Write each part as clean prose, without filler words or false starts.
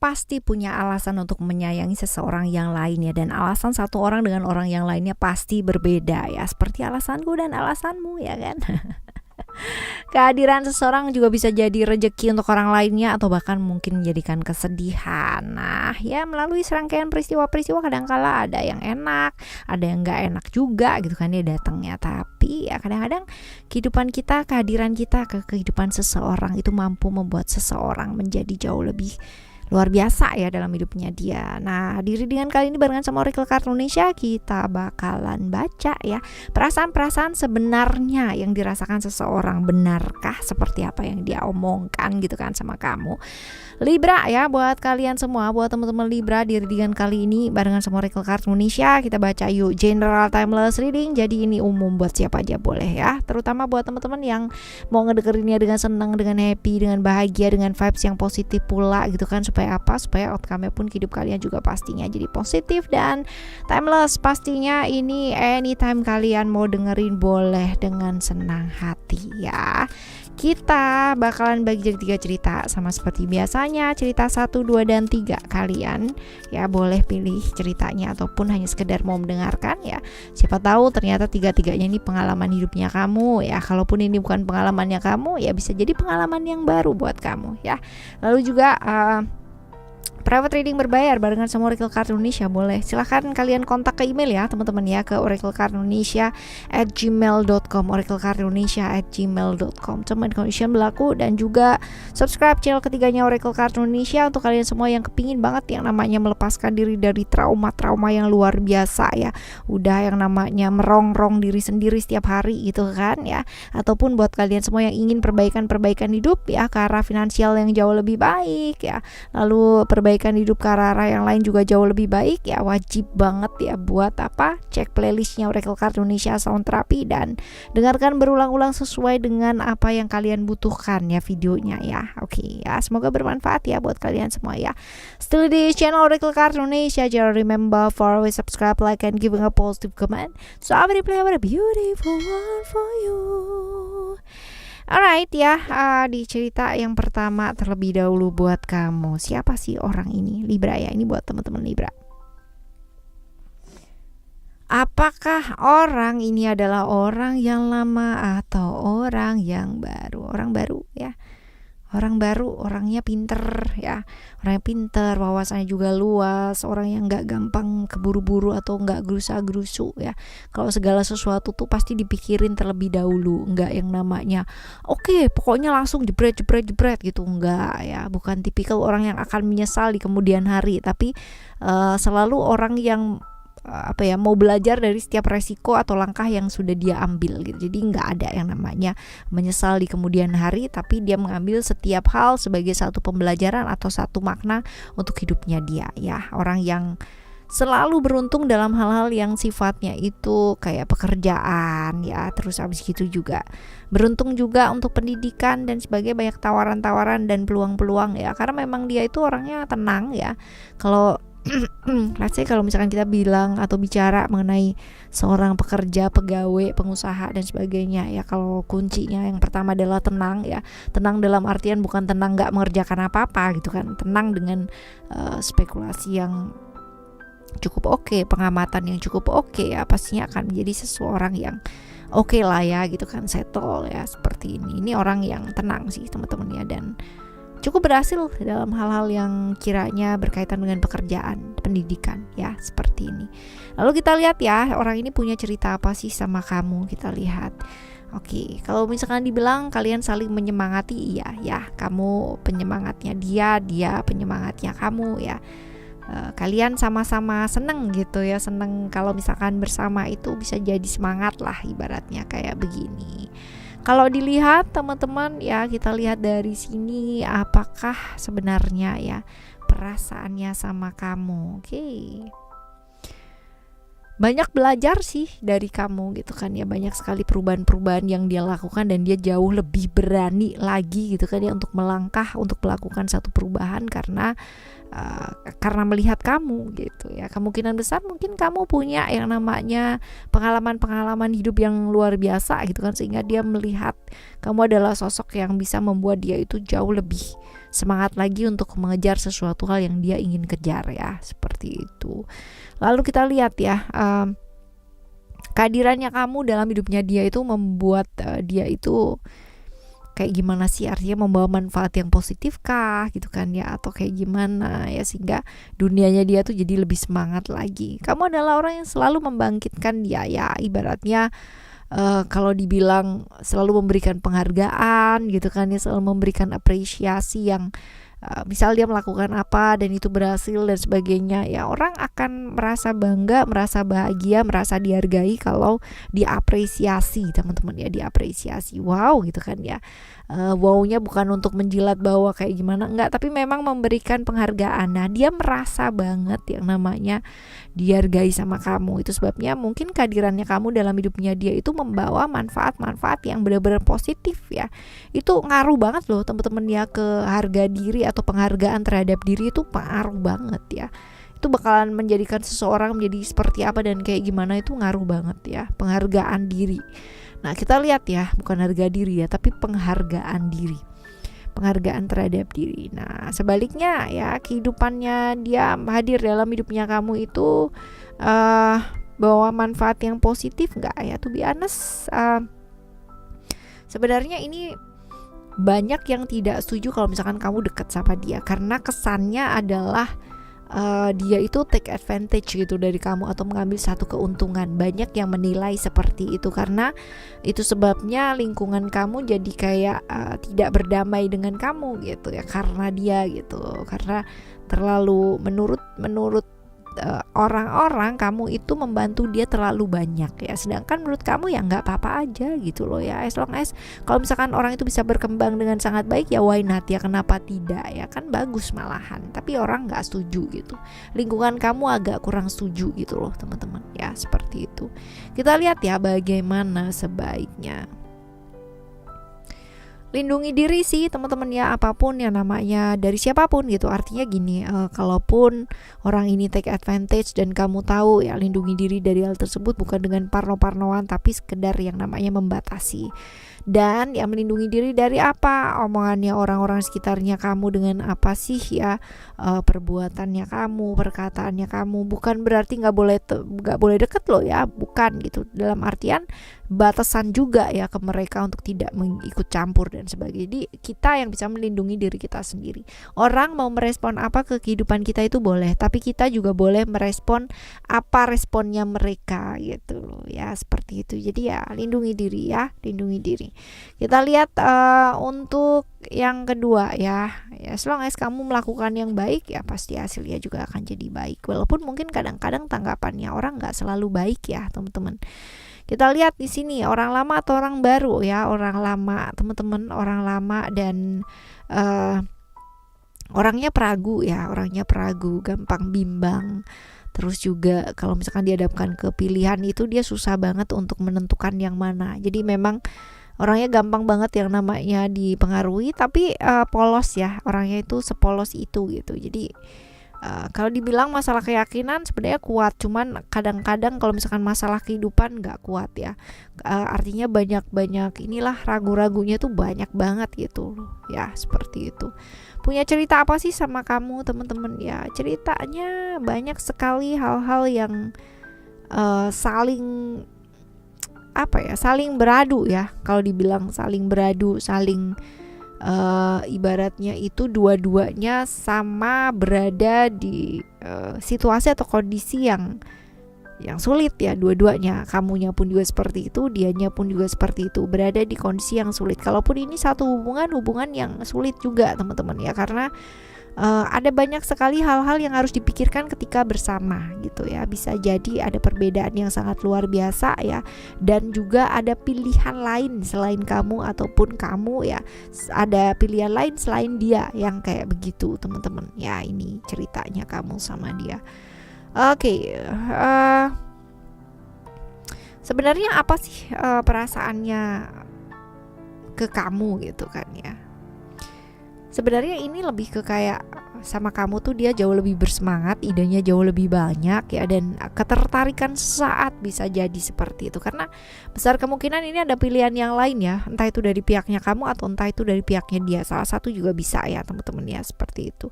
pasti punya alasan untuk menyayangi seseorang yang lainnya, dan alasan satu orang dengan orang yang lainnya pasti berbeda ya, seperti alasanku dan alasanmu ya kan. Kehadiran seseorang juga bisa jadi rejeki untuk orang lainnya atau bahkan mungkin menjadikan kesedihan. Nah ya, melalui serangkaian peristiwa-peristiwa kadangkala ada yang enak, ada yang gak enak juga gitu kan dia datangnya. Tapi ya kadang-kadang kehidupan kita, kehadiran kita ke kehidupan seseorang itu mampu membuat seseorang menjadi jauh lebih luar biasa ya dalam hidupnya dia. Nah, di readingan kali ini barengan sama Oracle Card Indonesia kita bakalan baca ya perasaan-perasaan sebenarnya yang dirasakan seseorang. Benarkah seperti apa yang dia omongkan gitu kan sama kamu? Libra ya, buat kalian semua, buat teman-teman Libra, di readingan kali ini barengan sama Oracle Card Indonesia kita baca yuk general timeless reading. Jadi ini umum buat siapa aja boleh ya, terutama buat teman-teman yang mau ngedengerinnya dengan senang, dengan happy, dengan bahagia, dengan vibes yang positif pula gitu kan. Supaya apa? Supaya outcome-nya pun hidup kalian juga pastinya jadi positif dan timeless. Pastinya ini anytime kalian mau dengerin boleh dengan senang hati ya. Kita bakalan bagi jadi 3 cerita sama seperti biasanya, cerita 1, 2, dan 3. Kalian ya boleh pilih ceritanya ataupun hanya sekedar mau mendengarkan ya. Siapa tahu ternyata 3-3-nya ini pengalaman hidupnya kamu ya. Kalaupun ini bukan pengalamannya kamu ya bisa jadi pengalaman yang baru buat kamu ya. Lalu juga private reading berbayar barengan sama Oracle Card Indonesia boleh. Silahkan kalian kontak ke email ya teman-teman ya, ke oraclecardindonesia@gmail.com, oraclecardindonesia@gmail.com. Term and condition berlaku. Dan juga subscribe channel ketiganya Oracle Card Indonesia untuk kalian semua yang kepingin banget yang namanya melepaskan diri dari trauma-trauma yang luar biasa ya. Udah yang namanya merongrong diri sendiri setiap hari gitu kan ya. Ataupun buat kalian semua yang ingin perbaikan hidup ya ke arah finansial yang jauh lebih baik ya. Lalu perbaikan hidup ke arah yang lain juga jauh lebih baik ya, wajib banget ya buat apa? Cek playlistnya Oracle Card Indonesia Sound Therapy dan dengarkan berulang-ulang sesuai dengan apa yang kalian butuhkan ya videonya ya. Oke ya, semoga bermanfaat ya buat kalian semua ya. Still di channel Oracle Card Indonesia, jangan remember for always subscribe, like, and giving a positive comment. So I will play a beautiful one for you. Alright ya, di cerita yang pertama terlebih dahulu buat kamu. Siapa sih orang ini? Libra ya, ini buat teman-teman Libra. Apakah orang ini adalah orang yang lama atau orang yang baru? Orang baru ya. Orang baru, orangnya pinter ya, orangnya pinter, wawasannya juga luas, orang yang gak gampang keburu-buru atau gak gerusa-gerusu ya. Kalau segala sesuatu tuh pasti dipikirin terlebih dahulu, gak yang namanya oke, pokoknya langsung jebret gitu, enggak ya. Bukan tipikal orang yang akan menyesal di kemudian hari, tapi selalu orang yang mau belajar dari setiap resiko atau langkah yang sudah dia ambil gitu. Jadi nggak ada yang namanya menyesal di kemudian hari, tapi dia mengambil setiap hal sebagai satu pembelajaran atau satu makna untuk hidupnya dia ya. Orang yang selalu beruntung dalam hal-hal yang sifatnya itu kayak pekerjaan ya, terus habis gitu juga beruntung juga untuk pendidikan dan sebagai banyak tawaran-tawaran dan peluang-peluang ya, karena memang dia itu orangnya tenang ya. Kalau let's say kalau misalkan kita bilang atau bicara mengenai seorang pekerja, pegawai, pengusaha dan sebagainya ya, kalau kuncinya yang pertama adalah tenang ya. Tenang dalam artian bukan tenang gak mengerjakan apa-apa gitu kan, tenang dengan spekulasi yang cukup oke, pengamatan yang cukup oke ya, pastinya akan menjadi seseorang yang oke lah ya gitu kan, settle ya seperti ini. Ini orang yang tenang sih teman-teman ya, dan cukup berhasil dalam hal-hal yang kiranya berkaitan dengan pekerjaan, pendidikan ya, seperti ini. Lalu kita lihat ya, orang ini punya cerita apa sih sama kamu, kita lihat. Oke, kalau misalkan dibilang kalian saling menyemangati, iya ya, kamu penyemangatnya dia penyemangatnya kamu ya. Kalian sama-sama seneng gitu ya, seneng kalau misalkan bersama itu bisa jadi semangat lah ibaratnya kayak begini. Kalau dilihat teman-teman ya, kita lihat dari sini apakah sebenarnya ya perasaannya sama kamu. Oke. Banyak belajar sih dari kamu gitu kan ya, banyak sekali perubahan-perubahan yang dia lakukan dan dia jauh lebih berani lagi gitu kan ya untuk melangkah, untuk melakukan satu perubahan karena melihat kamu gitu ya. Kemungkinan besar mungkin kamu punya yang namanya pengalaman-pengalaman hidup yang luar biasa gitu kan, sehingga dia melihat kamu adalah sosok yang bisa membuat dia itu jauh lebih semangat lagi untuk mengejar sesuatu hal yang dia ingin kejar ya, seperti itu. Lalu kita lihat ya, kehadirannya kamu dalam hidupnya dia itu membuat dia itu kayak gimana sih, artinya membawa manfaat yang positif kah gitu kan ya, atau kayak gimana ya, sehingga dunianya dia tuh jadi lebih semangat lagi. Kamu adalah orang yang selalu membangkitkan dia ya, ibaratnya kalau dibilang selalu memberikan penghargaan gitu kan ya, selalu memberikan apresiasi yang misal dia melakukan apa dan itu berhasil dan sebagainya ya, orang akan merasa bangga, merasa bahagia, merasa dihargai kalau diapresiasi teman-teman ya, diapresiasi. Wow gitu kan ya. Wow-nya bukan untuk menjilat bahwa kayak gimana, enggak, tapi memang memberikan penghargaan. Nah, dia merasa banget yang namanya dihargai sama kamu. Itu sebabnya mungkin kehadirannya kamu dalam hidupnya dia itu membawa manfaat-manfaat yang benar-benar positif ya. Itu ngaruh banget loh teman-teman ya, ke harga diri atau penghargaan terhadap diri itu pengaruh banget ya. Itu bakalan menjadikan seseorang menjadi seperti apa dan kayak gimana, itu ngaruh banget ya, penghargaan diri. Nah, kita lihat ya, bukan harga diri ya, tapi penghargaan diri, penghargaan terhadap diri. Nah, sebaliknya ya, kehidupannya dia hadir dalam hidupnya kamu itu bawa manfaat yang positif nggak ya? To be honest, sebenarnya ini banyak yang tidak setuju kalau misalkan kamu dekat sama dia, karena kesannya adalah dia itu take advantage gitu dari kamu atau mengambil satu keuntungan. Banyak yang menilai seperti itu, karena itu sebabnya lingkungan kamu jadi kayak tidak berdamai dengan kamu gitu ya, karena dia gitu, karena terlalu menurut orang-orang kamu itu membantu dia terlalu banyak ya, sedangkan menurut kamu ya nggak apa-apa aja gitu loh ya, as long as kalau misalkan orang itu bisa berkembang dengan sangat baik ya why not ya, kenapa tidak ya, kan bagus malahan. Tapi orang nggak setuju gitu, lingkungan kamu agak kurang setuju gitu loh teman-teman ya, seperti itu. Kita lihat ya bagaimana sebaiknya. Lindungi diri sih teman-teman ya, apapun yang namanya dari siapapun gitu. Artinya gini, kalaupun orang ini take advantage dan kamu tahu ya, lindungi diri dari hal tersebut bukan dengan parno-parnoan, tapi sekedar yang namanya membatasi. Dan ya melindungi diri dari apa? Omongannya orang-orang sekitarnya kamu dengan apa sih ya, perbuatannya kamu, perkataannya kamu. Bukan berarti nggak boleh deket loh ya, bukan gitu. Dalam artian batasan juga ya ke mereka untuk tidak mengikut campur dan sebagainya. Jadi kita yang bisa melindungi diri kita sendiri. Orang mau merespon apa ke kehidupan kita itu boleh, tapi kita juga boleh merespon apa responnya mereka gitu loh ya, seperti itu. Jadi ya lindungi diri ya, lindungi diri. Kita lihat untuk yang kedua ya, as long as kamu melakukan yang baik ya pasti hasilnya juga akan jadi baik. Walaupun mungkin kadang-kadang tanggapannya orang nggak selalu baik ya teman-teman. Kita lihat di sini orang lama atau orang baru ya, orang lama teman-teman, orang lama dan orangnya peragu ya, orangnya peragu, gampang bimbang. Terus juga kalau misalkan dihadapkan ke pilihan itu dia susah banget untuk menentukan yang mana. Jadi memang orangnya gampang banget yang namanya dipengaruhi, tapi polos ya, orangnya itu sepolos itu gitu. Jadi kalau dibilang masalah keyakinan sebenarnya kuat, cuman kadang-kadang kalau misalkan masalah kehidupan nggak kuat ya. Artinya banyak inilah, ragu-ragunya tuh banyak banget gitu loh ya, seperti itu. Punya cerita apa sih sama kamu teman-teman ya? Ceritanya banyak sekali hal-hal yang saling beradu ya. Kalau dibilang saling beradu, saling ibaratnya itu dua-duanya sama berada di situasi atau kondisi yang sulit ya, dua-duanya. Kamunya pun juga seperti itu, dianya pun juga seperti itu, berada di kondisi yang sulit. Kalaupun ini satu hubungan yang sulit juga teman-teman ya, karena ada banyak sekali hal-hal yang harus dipikirkan ketika bersama gitu ya. Bisa jadi ada perbedaan yang sangat luar biasa ya, dan juga ada pilihan lain selain kamu ataupun kamu ya, ada pilihan lain selain dia yang kayak begitu teman-teman ya. Ini ceritanya kamu sama dia. Oke, sebenarnya apa sih perasaannya ke kamu gitu kan ya? Sebenarnya ini lebih ke kayak sama kamu tuh dia jauh lebih bersemangat, idenya jauh lebih banyak ya, dan ketertarikan saat bisa jadi seperti itu. Karena besar kemungkinan ini ada pilihan yang lain ya, entah itu dari pihaknya kamu atau entah itu dari pihaknya dia. Salah satu juga bisa ya teman-teman ya, seperti itu.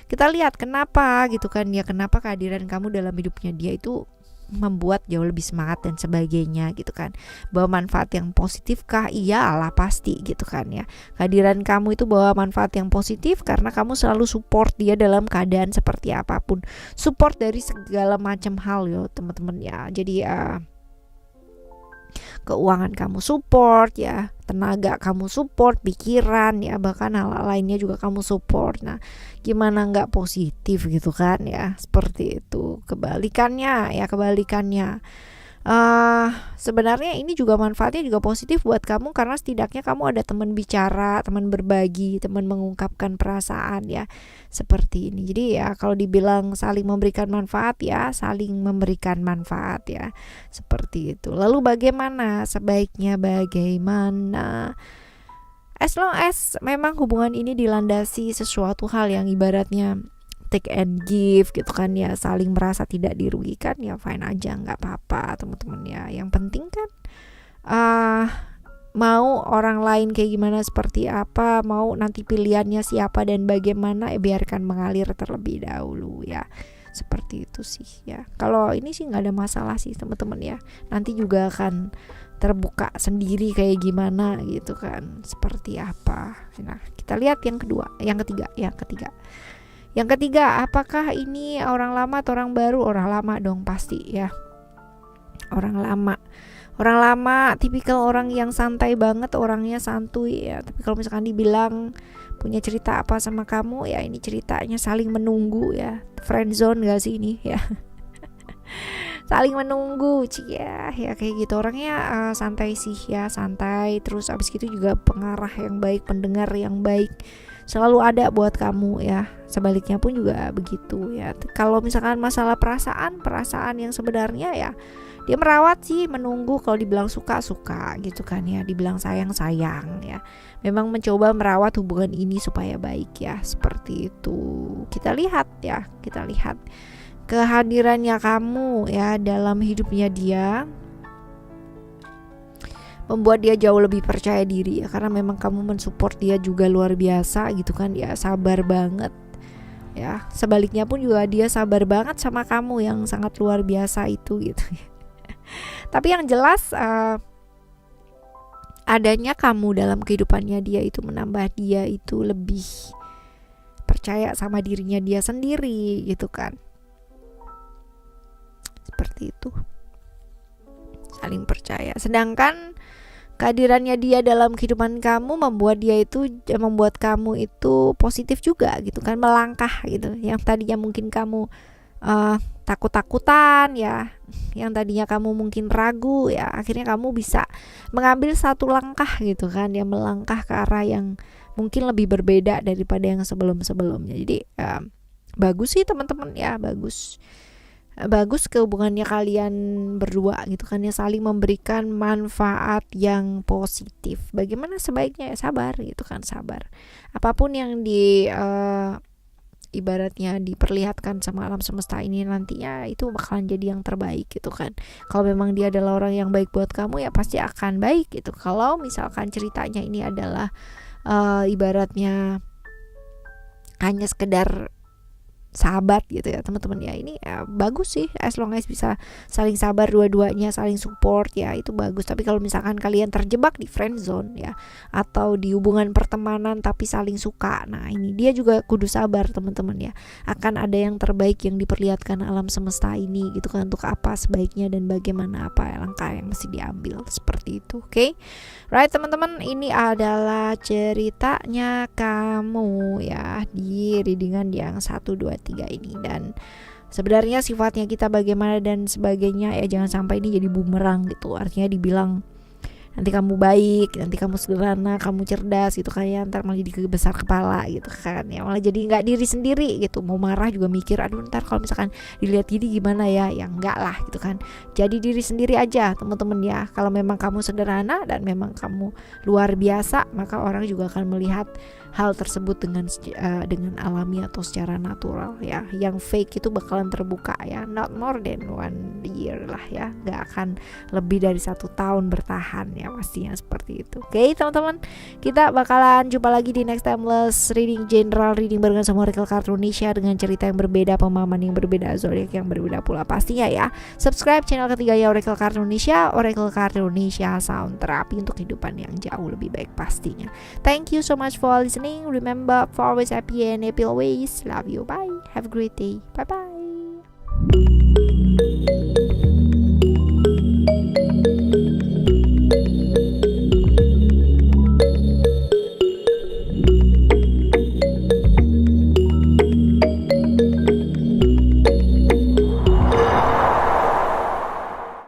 Kita lihat kenapa gitu kan ya, kenapa kehadiran kamu dalam hidupnya dia itu membuat jauh lebih semangat dan sebagainya gitu kan. Bawa manfaat yang positif kah? Iyalah pasti gitu kan ya. Kehadiran kamu itu bawa manfaat yang positif karena kamu selalu support dia dalam keadaan seperti apapun. Support dari segala macam hal yo teman-teman ya. Jadi keuangan kamu support ya, tenaga kamu support, pikiran ya, bahkan hal lainnya juga kamu support. Nah, gimana nggak positif gitu kan ya, seperti itu. Kebalikannya, sebenarnya ini juga manfaatnya juga positif buat kamu, karena setidaknya kamu ada teman bicara, teman berbagi, teman mengungkapkan perasaan ya, seperti ini. Jadi ya kalau dibilang saling memberikan manfaat ya, saling memberikan manfaat ya, seperti itu. Lalu bagaimana? Sebaiknya bagaimana? As long as memang hubungan ini dilandasi sesuatu hal yang ibaratnya take and give gitu kan ya, saling merasa tidak dirugikan ya, fine aja, nggak apa-apa teman-teman ya. Yang penting kan mau orang lain kayak gimana, seperti apa, mau nanti pilihannya siapa dan bagaimana, biarkan mengalir terlebih dahulu ya, seperti itu sih ya. Kalau ini sih nggak ada masalah sih teman-teman ya, nanti juga akan terbuka sendiri kayak gimana gitu kan, seperti apa. Nah kita lihat yang ketiga, apakah ini orang lama atau orang baru? Orang lama dong pasti ya. Orang lama tipikal orang yang santai banget, orangnya santuy ya. Tapi kalau misalkan dibilang punya cerita apa sama kamu ya, ini ceritanya saling menunggu ya. Friendzone gak sih ini ya? Saling menunggu ya kayak gitu. Orangnya santai sih ya, santai. Terus abis itu juga pengarah yang baik, pendengar yang baik, selalu ada buat kamu ya. Sebaliknya pun juga begitu ya. Kalau misalkan masalah perasaan yang sebenarnya ya, dia merawat sih, menunggu. Kalau dibilang suka gitu kan ya, dibilang sayang ya. Memang mencoba merawat hubungan ini supaya baik ya, seperti itu. Kita lihat kehadirannya kamu ya dalam hidupnya dia membuat dia jauh lebih percaya diri ya, karena memang kamu mensupport dia juga luar biasa gitu kan ya, sabar banget ya. Sebaliknya pun juga dia sabar banget sama kamu yang sangat luar biasa itu gitu ya. Tapi yang jelas adanya kamu dalam kehidupannya dia itu menambah dia itu lebih percaya sama dirinya dia sendiri gitu kan, seperti itu, saling percaya. Sedangkan kehadirannya dia dalam kehidupan kamu membuat kamu itu positif juga gitu kan, melangkah gitu. Yang tadinya mungkin kamu takut-takutan ya, yang tadinya kamu mungkin ragu ya, akhirnya kamu bisa mengambil satu langkah gitu kan ya, melangkah ke arah yang mungkin lebih berbeda daripada yang sebelum-sebelumnya. Jadi bagus sih teman-teman ya, bagus kehubungannya kalian berdua gitu kan ya, saling memberikan manfaat yang positif. Bagaimana sebaiknya ya, sabar gitu kan, sabar. Apapun yang ibaratnya diperlihatkan sama alam semesta ini nantinya itu bakalan jadi yang terbaik gitu kan. Kalau memang dia adalah orang yang baik buat kamu ya pasti akan baik gitu. Kalau misalkan ceritanya ini adalah ibaratnya hanya sekedar sahabat gitu ya teman-teman ya, ini ya bagus sih, as long as bisa saling sabar dua-duanya, saling support ya, itu bagus. Tapi kalau misalkan kalian terjebak di friend zone ya, atau di hubungan pertemanan tapi saling suka, nah ini dia juga kudu sabar teman-teman ya. Akan ada yang terbaik yang diperlihatkan alam semesta ini gitu kan, untuk apa sebaiknya dan bagaimana, apa langkah yang mesti diambil, seperti itu. Oke, right teman-teman, ini adalah ceritanya kamu ya di readingan yang 1, 2, 3 ini. Dan sebenarnya sifatnya kita bagaimana dan sebagainya ya, jangan sampai ini jadi bumerang gitu. Artinya dibilang nanti kamu baik, nanti kamu sederhana, kamu cerdas gitu kan ya, ntar malah jadi besar kepala gitu kan ya, malah jadi nggak diri sendiri gitu. Mau marah juga mikir, aduh ntar kalau misalkan dilihat gini gimana ya, enggak lah gitu kan. Jadi diri sendiri aja teman-teman ya. Kalau memang kamu sederhana dan memang kamu luar biasa, maka orang juga akan melihat hal tersebut dengan alami atau secara natural ya. Yang fake itu bakalan terbuka ya, not more than 1 year lah ya, gak akan lebih dari 1 tahun bertahan ya, pastinya seperti itu. Oke teman-teman, kita bakalan jumpa lagi di next timeless reading, general reading barengan sama Oracle Card Indonesia dengan cerita yang berbeda, pemahaman yang berbeda, zodiak yang berbeda pula pastinya ya. Subscribe channel ketiga ya, Oracle Card Indonesia. Oracle Card Indonesia, sound terapi untuk kehidupan yang jauh lebih baik pastinya. Thank you so much for listening. Remember, for always happy and happy always. Love you. Bye. Have a great day. Bye bye.